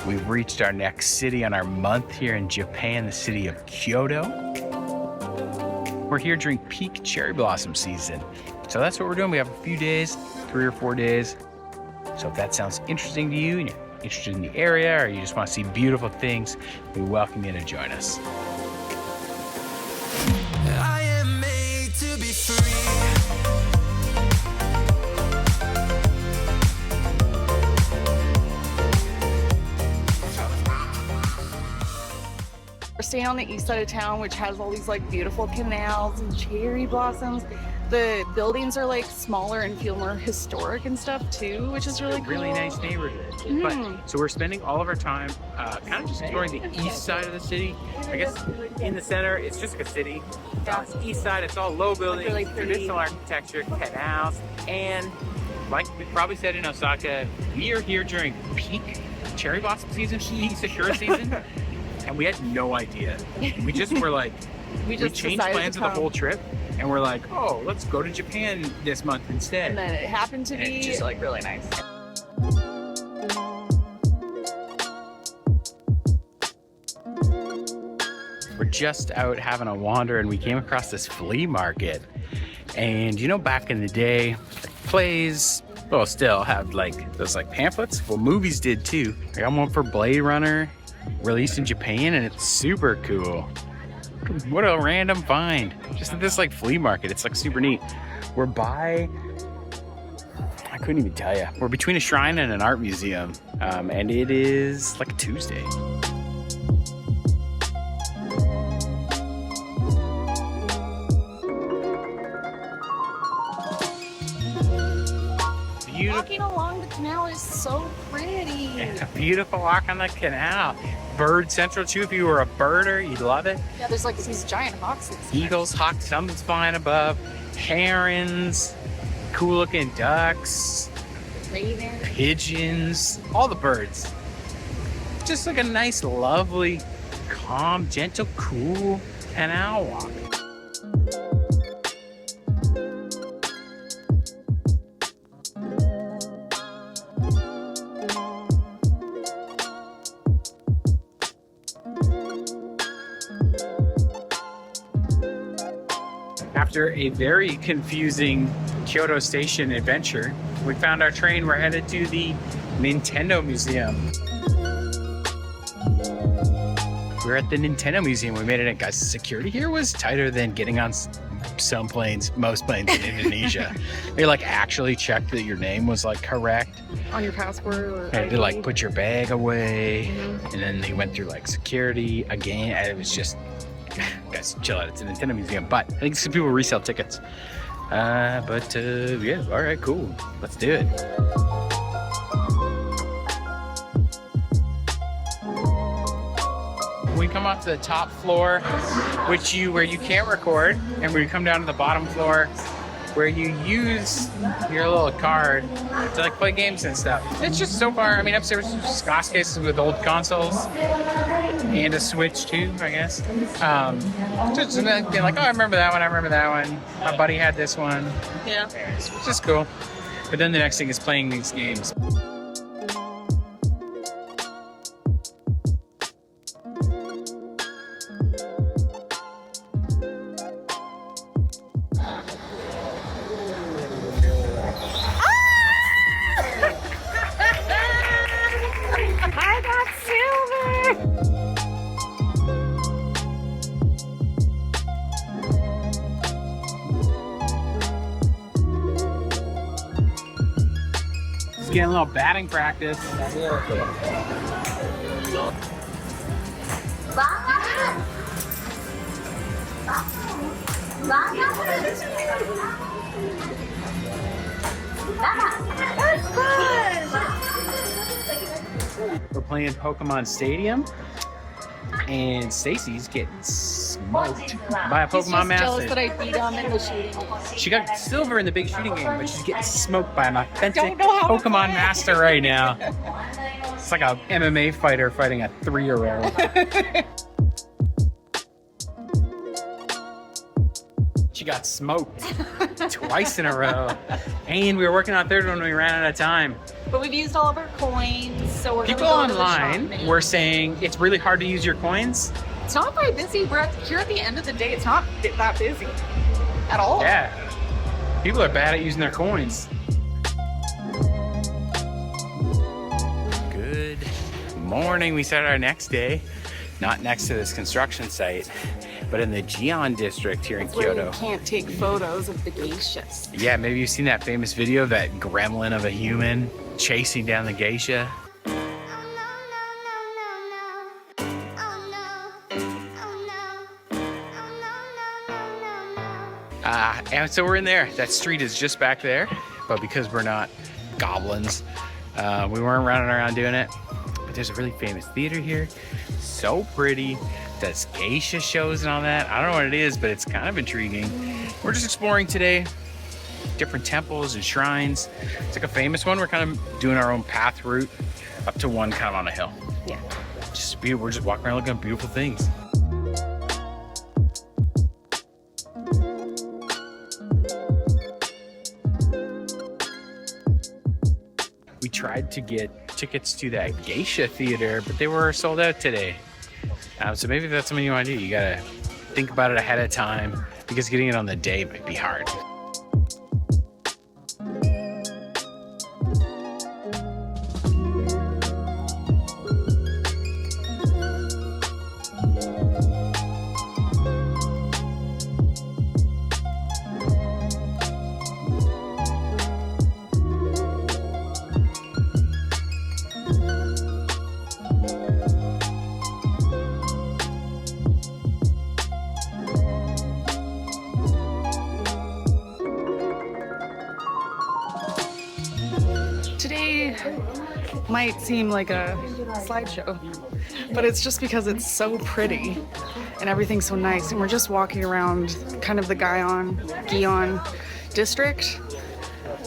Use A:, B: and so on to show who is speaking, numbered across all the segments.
A: We've reached our next city on our month here in Japan, the city of Kyoto. We're here during peak cherry blossom season. So that's what we're doing. We have a few days, 3 or 4 days. So if that sounds interesting to you and you're interested in the area or you just want to see beautiful things, we welcome you to join us.
B: I am made to be free.
C: We're staying on the east side of town, which has all these like beautiful canals and cherry blossoms. The buildings are like smaller and feel more historic and stuff too, which is really cool.
A: Really nice neighborhood. But, so we're spending all of our time kind of just exploring the east side of the city. I guess in the center, it's just like a city.
C: Yeah.
A: It's east side, it's all low buildings,
C: Really pretty.
A: traditional architecture, canals, and like we probably said in Osaka, we are here during peak cherry blossom season, peak Sakura season, and we had no idea. We just were like, we changed plans of the whole trip. And we're like, oh, let's go to Japan this month instead.
C: And then it happened to
A: And
C: be
A: just-
C: like really nice.
A: We're just out having a wander and we came across this flea market. And you know, back in the day, plays, well, still have like those like pamphlets. Well, movies did too. I got one for Blade Runner, released in Japan, and it's super cool. What a random find. Just at this like flea market. It's like super neat. We're by, I couldn't even tell you. We're between a shrine and an art museum. And it is like a Tuesday.
C: Walking along the canal is so pretty.
A: A beautiful walk on the canal. Bird central too. If you were a birder, you'd love it.
C: Yeah, there's like these giant hawks. And stuff.
A: Eagles, hawks, something's flying above. Herons, cool looking ducks,
C: Raven.
A: pigeons, all the birds. Just like a nice, lovely, calm, gentle, cool canal walk. After a very confusing Kyoto Station adventure, we found our train. We're headed to the Nintendo Museum. We're at the Nintendo Museum. We made it in, guys. Security here was tighter than getting on some planes, most planes in Indonesia. They like actually checked that your name was like correct.
C: On your passport or
A: And they
C: ID.
A: like put your bag away. And then they went through like security again. And it was just, guys, chill out. It's a Nintendo Museum. But I think some people resell tickets. Yeah, all right, cool. Let's do it. We come up to the top floor, where you can't record, and we come down to the bottom floor, where you use your little card to like play games and stuff. It's just so far. I mean, upstairs there's just glass cases with old consoles and a Switch too, I guess. Just being like, oh, I remember that one. I remember that one. My buddy had this one.
C: Yeah.
A: It's just cool. But then the next thing is playing these games.
C: I got silver.
A: Just getting a little batting practice. We're playing Pokemon Stadium, and Stacy's getting smoked by a
C: He's
A: Pokemon
C: just jealous
A: master.
C: that I beat him in the shooting.
A: She got silver in the big shooting game, but she's getting smoked by an authentic
C: Don't know how to
A: Pokemon
C: play.
A: master right now. It's like a MMA fighter fighting a 3-year-old. She got smoked twice in a row. And we were working on a third one when we ran out of time.
C: But we've used all of our coins, so we're
A: People
C: gonna go
A: online
C: to the shop.
A: were saying it's really hard to use your coins.
C: It's not very busy. Here at the end of the day. It's not that busy at all.
A: Yeah. People are bad at using their coins. Good morning. We started our next day, not next to this construction site, but in the Gion District here in
C: Where
A: Kyoto.
C: you can't take photos of the geishas.
A: Yeah, maybe you've seen that famous video of that gremlin of a human chasing down the geisha. And so we're in there. That street is just back there, but because we're not goblins, we weren't running around doing it. But there's a really famous theater here. So pretty. Does geisha shows and all that. I don't know what it is, but it's kind of intriguing. We're just exploring today. Different temples and shrines. It's like a famous one. We're kind of doing our own path route up to one kind of on a hill.
C: Yeah.
A: We're just walking around looking at beautiful things. We tried to get tickets to that geisha theater, but they were sold out today. So maybe if that's something you want to do, you gotta think about it ahead of time because getting it on the day might be hard.
C: Today might seem like a slideshow, but it's just because it's so pretty and everything's so nice. And we're just walking around kind of the Gion District,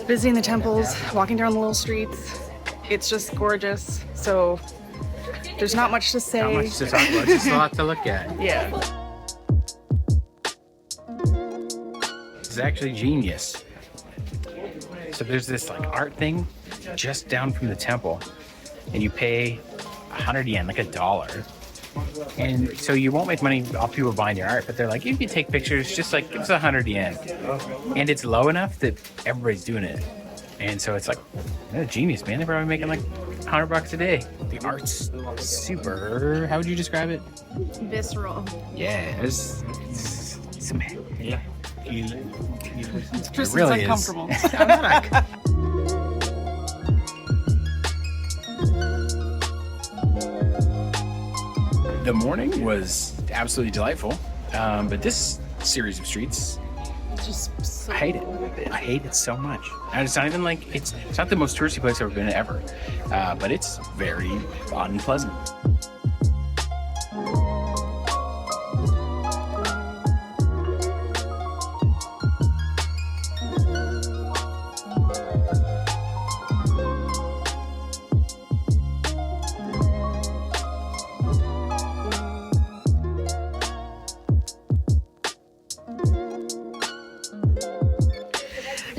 C: visiting the temples, walking down the little streets. It's just gorgeous. So there's not much to say.
A: Not much to talk about, just a lot to look at.
C: Yeah.
A: It's actually genius. So there's this like art thing just down from the temple, and you pay 100 yen, like $1. And so you won't make money off people buying your art, but they're like, if you take pictures, just like give us 100 yen. And it's low enough that everybody's doing it. And so it's like, they're genius, man. They're probably making like $100 a day. The art's super, how would you describe it?
C: Visceral.
A: Yeah, there's some, yeah.
C: Tristan's
A: really is.
C: uncomfortable.
A: I'm not The morning was absolutely delightful, but this series of streets,
C: Just so
A: I hate it. I hate it so much. And it's not even like, it's not the most touristy place I've ever been ever, but it's very unpleasant.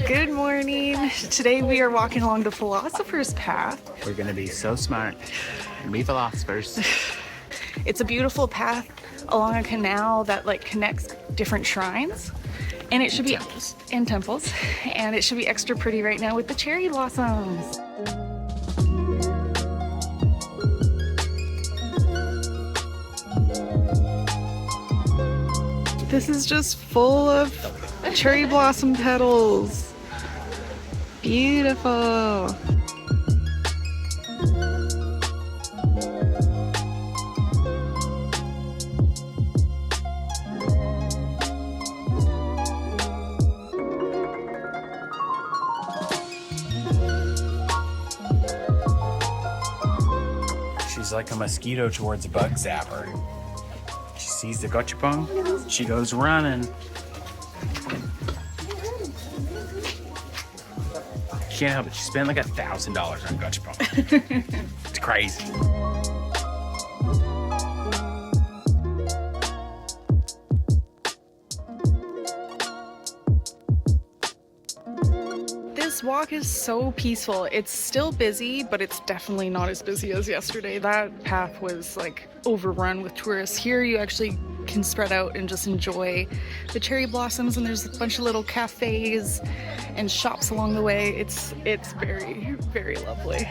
C: Good morning. Today we are walking along the Philosopher's Path.
A: We're gonna be so smart and be philosophers.
C: It's a beautiful path along a canal that like connects different shrines. And it should be in temples. And it should be extra pretty right now with the cherry blossoms. This is just full of cherry blossom petals. Beautiful.
A: She's like a mosquito towards a bug zapper. She sees the gachapon, she goes running. Can't help it. She spent like $1,000 on gachapon. It's crazy.
C: walk is so peaceful. It's still busy, but it's definitely not as busy as yesterday. That path was like overrun with tourists. Here you actually can spread out and just enjoy the cherry blossoms, and there's a bunch of little cafes and shops along the way. It's very, very lovely.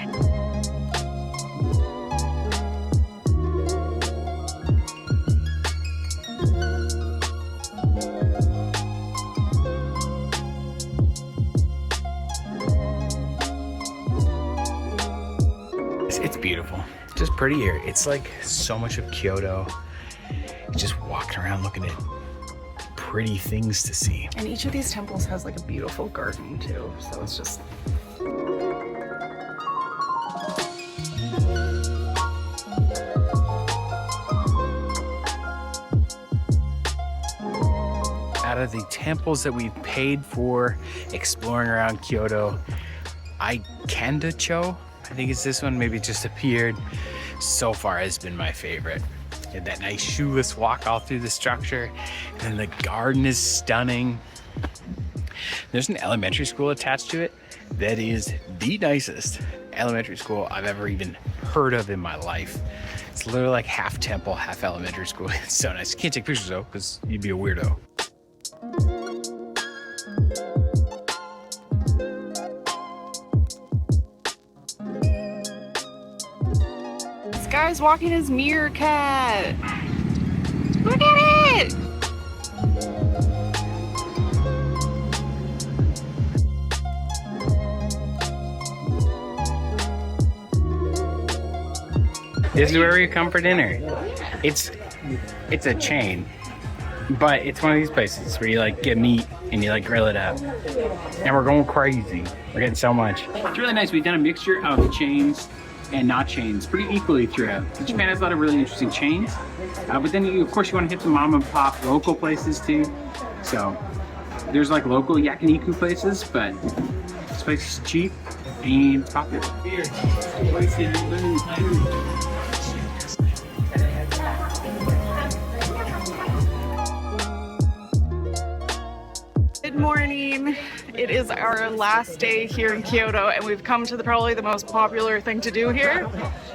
A: It's beautiful, just pretty here. It's like so much of Kyoto. Just walking around looking at pretty things to see.
C: And each of these temples has like a beautiful garden too, so it's just...
A: Out of the temples that we've paid for exploring around Kyoto, Ikendacho, I think it's this one, maybe it just appeared, so far has been my favorite. And that nice shoeless walk all through the structure, and the garden is stunning. There's an elementary school attached to it that is the nicest elementary school I've ever even heard of in my life. It's literally like half temple, half elementary school. It's so nice. You can't take pictures though, because you'd be a weirdo.
C: This guy's walking his meerkat. Look at it!
A: This is where we come for dinner. It's a chain, but it's one of these places where you like get meat and you like grill it up. And we're going crazy. We're getting so much. It's really nice. We've done a mixture of chains and not chains pretty equally throughout. Japan has a lot of really interesting chains, but then of course you want to hit some mom and pop local places too. So there's like local yakiniku places, but this place is cheap and it's popular.
C: Good morning. It is our last day here in Kyoto, and we've come to probably the most popular thing to do here,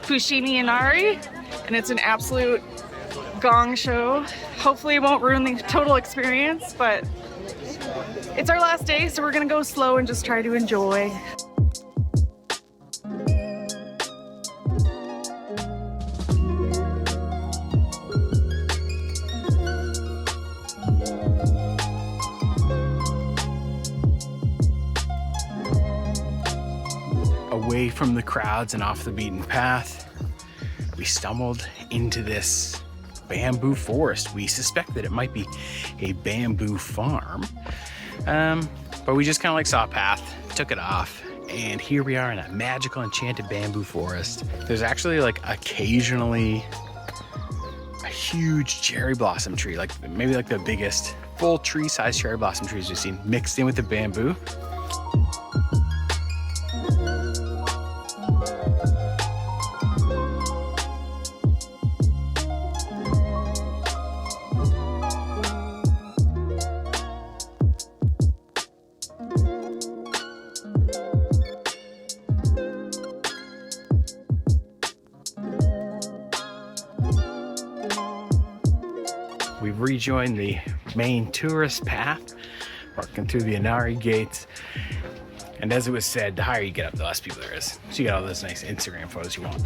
C: Fushimi Inari, and it's an absolute gong show. Hopefully it won't ruin the total experience, but it's our last day, so we're gonna go slow and just try to enjoy.
A: Away from the crowds and off the beaten path, we stumbled into this bamboo forest. We suspect that it might be a bamboo farm, but we just kind of like saw a path, took it off, and here we are in a magical enchanted bamboo forest. There's actually like occasionally a huge cherry blossom tree, like maybe like the biggest full tree-sized cherry blossom trees we've seen, mixed in with the bamboo. We've rejoined the main tourist path, walking through the Inari gates. And as it was said, the higher you get up, the less people there is. So you get all those nice Instagram photos you want.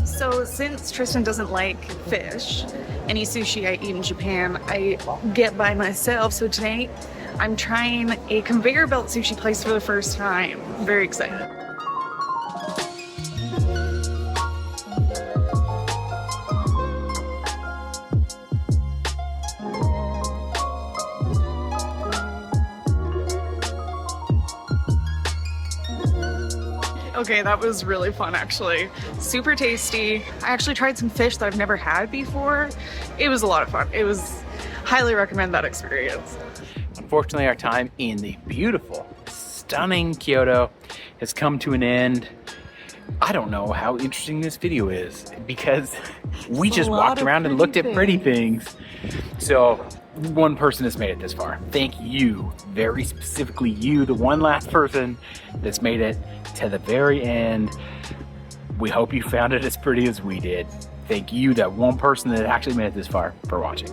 C: So since Tristan doesn't like fish, any sushi I eat in Japan, I get by myself. So tonight I'm trying a conveyor belt sushi place for the first time. I'm very excited. Okay, that was really fun actually. Super tasty. I actually tried some fish that I've never had before. It was a lot of fun. Highly recommend that experience.
A: Unfortunately, our time in the beautiful, stunning Kyoto has come to an end. I don't know how interesting this video is because we just walked around and looked at pretty things. So one person has made it this far. Thank you, very specifically you, the one last person that's made it to the very end. We hope you found it as pretty as we did. Thank you, that one person that actually made it this far, for watching.